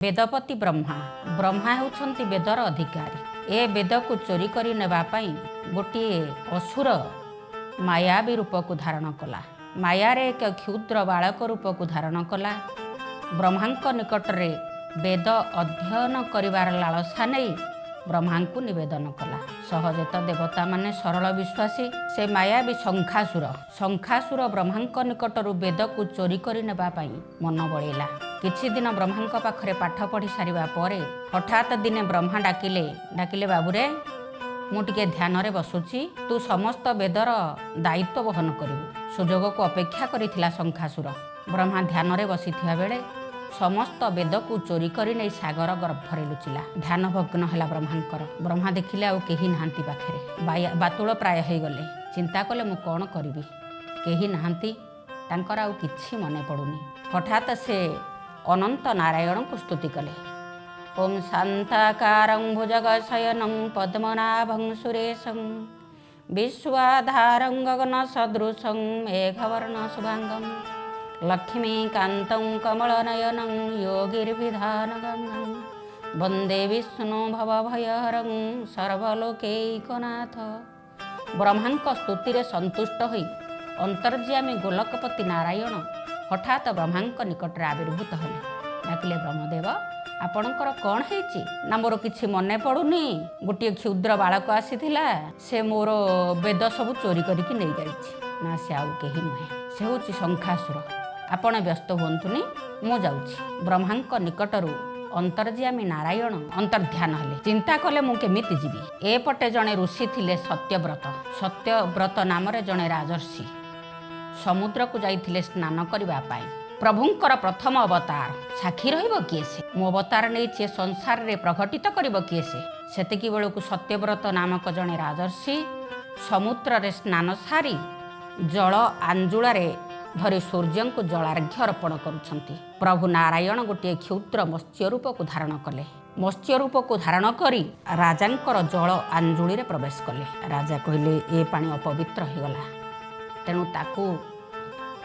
Vedpati Brahma Brahma होउछंती weather अधिकारी। ए वेद को चोरी करी नेबा पई गोटे असुर मायावी रूप को धारण कला। मायारे एक क्षुद्र बालक रूप को धारण कला। ब्रह्मांक निकट रे वेद अध्ययन करिवार लालसा नहीं ब्रह्मा को निवेदन कला। सहजत देवता माने सरल विश्वासी से मायावी शंखासुर ब्रह्मांक निकटरू वेद को चोरी करी नेबा पई मन बळेला। किछि दिन ब्रह्मांक पाखरे पाठ पढ़ी सारिबा परे हठात दिने ब्रह्मा डाकिले बाबूरे मु टिके ध्यान रे बसुची, तू समस्त वेदर दायित्व वहन करिवु। सुजोग को अपेक्षा करिथिला शंखासुर। ब्रह्मा ध्यान रे बसिथिया बेले समस्त वेद को चोरी करी नै सागर गर्भरे लुचिला। ध्यान भग्न हला ब्रह्मांकर। ब्रह्मा देखिले आउ केही नाहांती पाखरे, बातुल प्राय हो गले। चिंता कले मु कोन करिवि, केही नाहांती, तांकर आउ किछि मने पडुनी। हठात से अनंत नारायण को स्तुति कले। ओम शांताकारं भुजगशयनं पद्मनाभं सुरेशं विश्वाधारं गगन सदृशं मेघवर्ण शुभांगं लक्ष्मीकान्तं कमलनयनं योगिर्विधानगम्यं वन्दे विष्णु भवभयहरं सर्वलोकैकनाथ। ब्रह्मांक स्तुति रे संतुष्ट होई अंतर्यामी गोलकपति नारायण हठात ब्रह्मांक निकट आविर्भूत हले। डाकिले ब्रह्मदेव आपणकर कौन है ना? मोर किछि मने पड़ुनी। गोटे क्षुद्र बालक आसीथिला, से मोर वेद सब चोरी करिकी नहीं जाइछि। ना से आउ केही नुहे, से होछि शंखासुर। आपण व्यस्त हुंतुनी, मु जाउछि। ब्रह्मांक निकटरू अंतर्यामी नारायण अंतर्ध्यान हले। चिंता कले मु केमिति जीवी। एपटे जणे ऋषि थिले सत्यव्रत नाम रे जणे राजर्षि समुद्र को जाइथिले स्नान करिबा पाई। प्रभुंकर प्रथम अवतार साक्षी रहिबो किए से? मो अवतार नै छे संसार रे प्रकटित करिबो किए से? सेतिकी बेलकु सत्यव्रत नामक जणे राजर्षि समुद्र रे स्नान सारी जल आंजुल रे धरी सूर्य को जलार्घ्य अर्पण करुछंती। प्रभु नारायण गोटे क्षुद्र मत्स्य रूप को धारण कले। मत्स्य रूप को धारण करी राजांकर जल आंजुली रे प्रवेश कले। राजा कहले ए पानी अपवित्र होगला, तेणु ताकू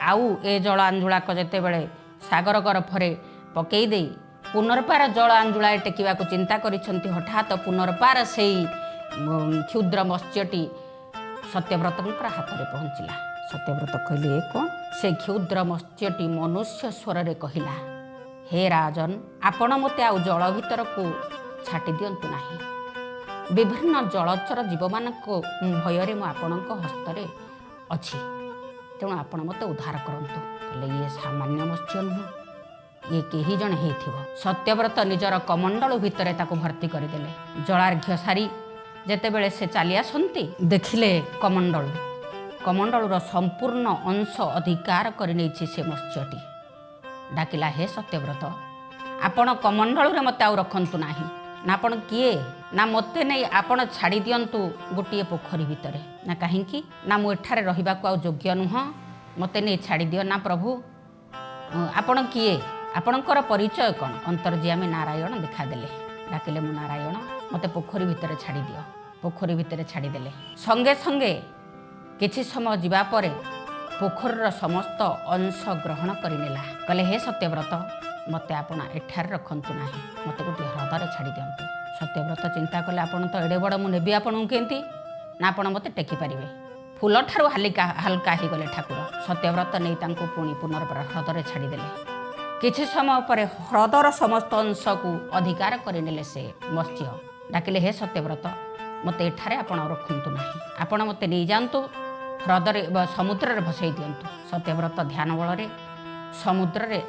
आउ ए जल आंजुलाक जेते बेले सागर गर्भरे पकई दे पुनर्बार जल आंजुला टेकिबा को चिंता करिसंती। हठात पुनर्बार सेई क्षुद्र मत्स्यटी सत्यव्रतंकर हाथ रे पहुंचिला। सत्यव्रत कहले कौन? से क्षुद्र मत्स्यटी मनुष्य स्वर रे कहिला, हे राजन आपण मते आउ जल भीतर को छाटी दियंतु नाही। विभिन्न जलचर जीव मानक भय रे मु आपणक हस्तरे अछि, तेणु आपण मते उद्धार करंतु। कहले ये सामान्य मत्स्य नुह, ये केही जण हेथिबो। सत्यव्रत निजर कमंडल भितरे ताको भर्ती करदेले। जलार्घ्य सारी जेते बेले से चली आसंती देखिले कमंडलर संपूर्ण अंश अधिकार करि नैछि से मत्स्यटी। डाकिला हे सत्यव्रत आपण कमंडल रे मते आउ रखंतु नाही। ना आपण किए? ना मते नहीं आपण छाड़ी दियंतु गोटे पोखरी भितरे। ना काहींकी? ना मु एठारे रहिबाकु आउ योग्य नुह, मते नहीं छाड़ी दियो। ना प्रभु आपण किए? आपणकर परिचय कौन? अंतर्यामी नारायण देखादेले। डाकिले मु नारायण, मते पोखरी भितरे छाड़ी दियो। पोखरी भितरे छाड़ी देले। संगे संगे किछि समय जीवा परे पोखरीर समस्त अंश ग्रहण करिनेला। कहले हे सत्यव्रत मते आपण एठारे रखंतु नाही, मते गोटे ह्रदरे छाड़ी दियंतु। सत्यव्रत चिंता कले आपण तो एडे बड़ मु नेबी आपण केंती? ना आपण मते टेकी पारिबे? फूल ठारू हल्का ही गले ठाकुर। सत्यव्रत नहीं तांको पुणी पुनर्बार ह्रदरे छाड़ी देले। किछि समय परे ह्रदर समस्त अंश को अधिकार करिनेले से मत्स्य। डाकिले हे सत्यव्रत मते एठारे आपण रखंतु नाही, आपण मते नहीं जांतु ह्रदरे समुद्र रे भसई दियंतु। सत्यव्रत ध्यान बल रे समुद्र रे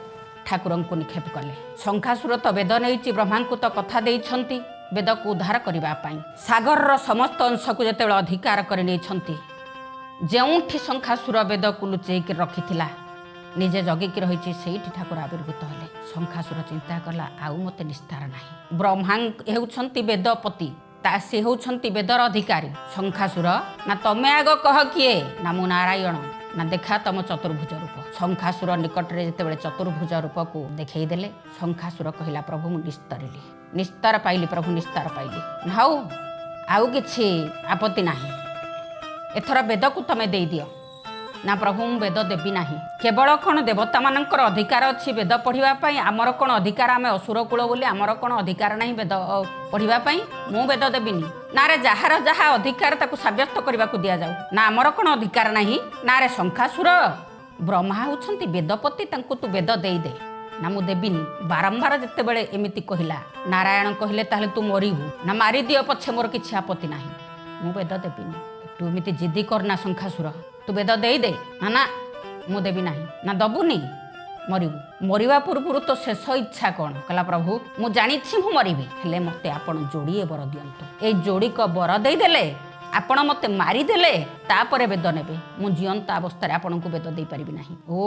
ठाकुर को निक्षेप कले। शंखासुर तो वेद नहीं ब्रह्मा को तो कथा देइछंती वेद को उद्धार करिबा पाई। सागर समस्त अंश को जेते अधिकार करि नैछंती, जेउठी शंखासुर वेद को लुचेक रखिथिला निजे जगिकी रहिछि सेठी ठाकुर आविर्भूत हले। शंखासुर चिंता कला आउ मते निस्तार नाही। ब्रह्मा हेउछंती वेदपति, से होउछंती वेदर अधिकारी। शंखासुर ना तमे आग कह किए? ना मु नारायण। ना देखा तम चतुर्भुज रूप। शंखासुर निकट रे जेते बेले चतुर्भुज रूप को देखई देले। शंखासुर कहिला प्रभु मु निस्तार पाइली प्रभु निस्तार पाइली। नाउ आउ किछि आपत्ति नाही, एथर वेद को तमे देई दियो। ना प्रभु मु वेद देवी नाही। केवल कौन देवता मानकर अधिकार अच्छी वेद पढ़ापी आमर कौन अधिकार आम असुर कूल बोली आमर कौन अधिकार नहीं वेद पढ़ापी मु वेद देवीनि ना रे जार जहाँ अधिकार ताकू सब्यस्त करने को दि जाऊ ना आमर कौन अधिकार नहीं ना रे शंखासुर ब्रह्मा होउछंती वेदपति तांकू तू वेद दे दे ना मु देवीनि बारंबार जिते बड़े एमती कहला नारायण कहले ताहले तू मरिबू ना मारी दियो पछे मोर किछि आपत्ति नाही मु वेद देवीनि तू एमती जिद्दी करना शंखासुर तू वेद दे दे ना ना मु देवी नाही ना दबुनी मरिबू मरिबा पूर्व तो शेष इच्छा कौन कहला प्रभु मु जानी मु मरिबी हेले मते आपण जोड़िए बर दियंतु ए जोड़ी को बर दे देले आपण मते मारिदेले तापर वेद नेबे मु जीवंत अवस्था आपण को वेद दे पारिबी नाही ओ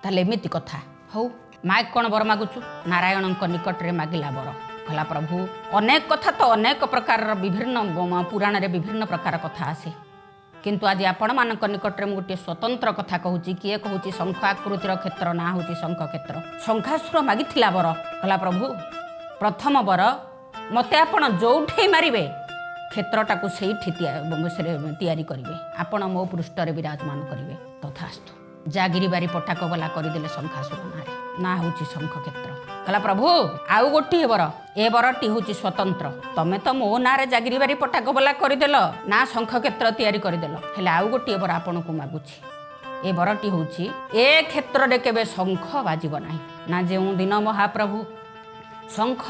ताले एमिति कथा हौ माय कौन बर मागुचु नारायण निकट रे मागिला बर कहला प्रभु अनेक कथा तो अनेक प्रकार विभिन्न पुराण रे विभिन्न प्रकार कथा आसे किंतु आज आपण मानक निकट रे गोटे स्वतंत्र कथा कहूची किए कहूची शंख आकृतिर क्षेत्र ना होची शंखक्षेत्र शंखासुर मागिथिला बर कहला प्रभु प्रथम बर मते आपण जोठे मारिबे क्षेत्रटाकू से तैयारी करेंगे आपण मो पृष्ठ रे विराजमान करेंगे तथास्तु जागिरी बारी पटाक बला करदेले शंखासुर ना हूँ शंखक्षेत्र कहला प्रभु आउ गोटे बर ए बरटी हूँ स्वतंत्र तमें तो मो ना रे जागिरी बारी पटाक बला करदेल ना शंखक्षेत्र तैयारी करदेल हेले आउ गोटे बर आपण को मागुछि ए बरटी हूँ ए क्षेत्र रे केबे शंख बाजिब नाही ना जो दिन महाप्रभु शंख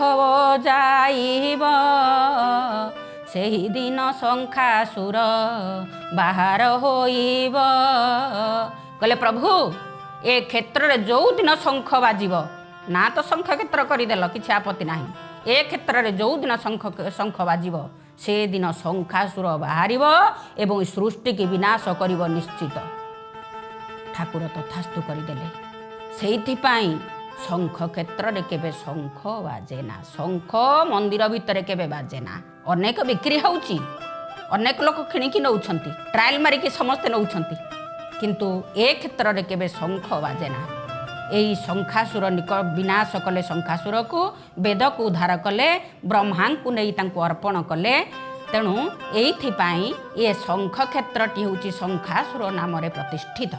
जाइब सेही दिन शंखासुर बाहर होइब कहले प्रभु ए क्षेत्र रे जो दिन शंख बाजिब ना तो शंख क्षेत्र करदेल किछि आपत्ति नाही ए क्षेत्र रे जो दिन शंख बाजिब से दिन शंखासुर बाहरिब एवं सृष्टि की विनाश करिब निश्चित ठाकुर तथास्तु करदेले सेइथिपाई शंख क्षेत्र रे केबे शंख बाजेना शंख मंदिर भितर केबे बाजेना अनेक बिक्री होउची अनेक लोक किणिकी नौछंती ट्रायल मारिकी समस्ते नौछंती किंतु ए क्षेत्र रे केबे शंख बाजेना एई शंखासुर विनाश कले शंखासुर को वेद को उद्धार कले ब्रह्मा को नहीं तांको अर्पण कले तेणु एइथिपाई ए शंख क्षेत्रटी होउची शंखासुर नाम रे प्रतिष्ठित